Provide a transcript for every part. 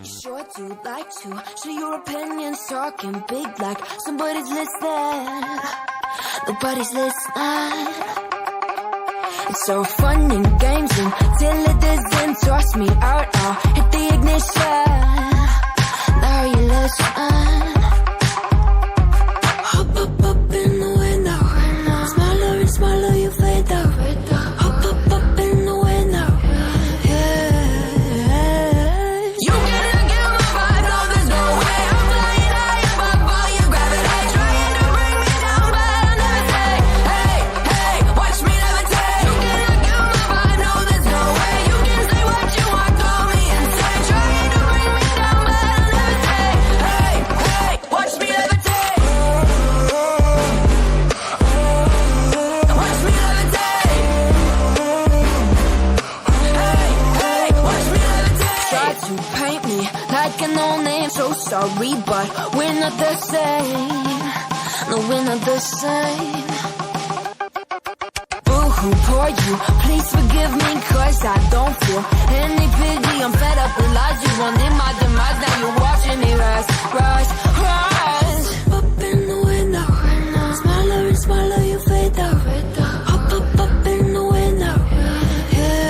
You sure do like to share your opinions, talking big like somebody's listening. Nobody's listening. It's so fun and games until it doesn't. Toss me out, I'll hit the ignition. Now you listen. Hop up in the window. Smaller and smaller you fade out. Hop up in the window. Yeah. You cannot get my vibe, no there's no way. I'm flying high above all your gravity. Trying to bring me down, but I'll never say, hey, hey, watch me levitate. You cannot get my vibe, no there's no way. You can say what you want, call me insane. Trying to bring me down, but I'll never say, hey, hey, watch me levitate. Watch me levitate. Hey, hey, watch me levitate. Try to paint me like a no-name, so sorry, but we're not the same. No, we're not the same. Boo-hoo, poor you, please forgive me, cause I don't feel any pity. I'm fed up with lies, you wanted my demise. Now you're watching me rise, rise, rise. Up in the window, smaller and smaller you fade out. Up in the window, yeah.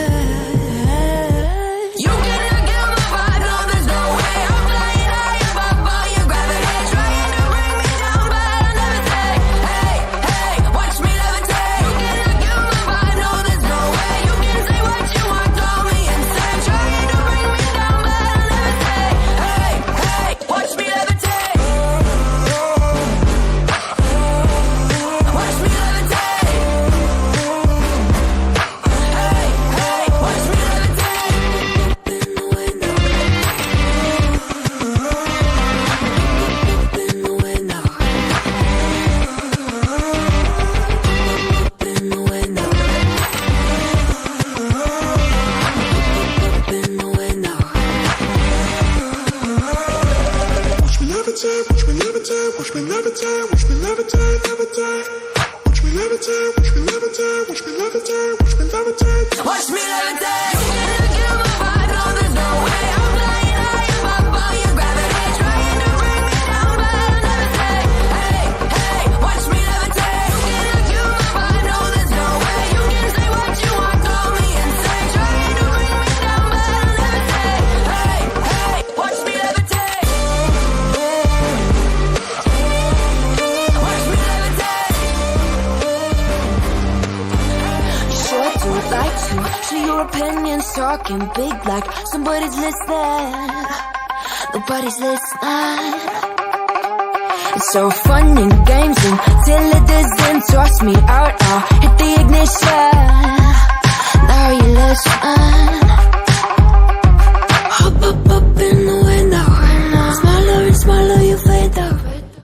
You cannot get my vibe, no there's no way. I'm flying high above all your gravity. Trying to bring me down, but I'll never say, hey, hey, watch me levitate. You cannot get my vibe, no there's no way. You can say what you want, call me insane. Trying to bring me down, but I'll never say, hey, hey, watch me levitate. Watch me levitate. Hey, hey, watch me levitate. Up in the window. Up in the window. Up in the window. Up in the window. Watch me levitate, watch me levitate, watch me levitate, watch me levitate, levitate. Watch me levitate, watch me levitate, watch me levitate, watch me levitate. Watch me levitate. You cannot get my vibe, no there's no way. I'm flying high above all your gravity. Trying to bring me down, but I'll never say, hey, hey, watch me levitate. You cannot get my vibe, no there's no way. You can say what you want, call me insane. Trying to bring me down, but I'll never say, hey, hey, watch me levitate. Watch me levitate. You sure do like to share your opinions, talking big like somebody's listening. Nobody's listening. It's so fun and games until it doesn't. Toss me out, I'll hit the ignition.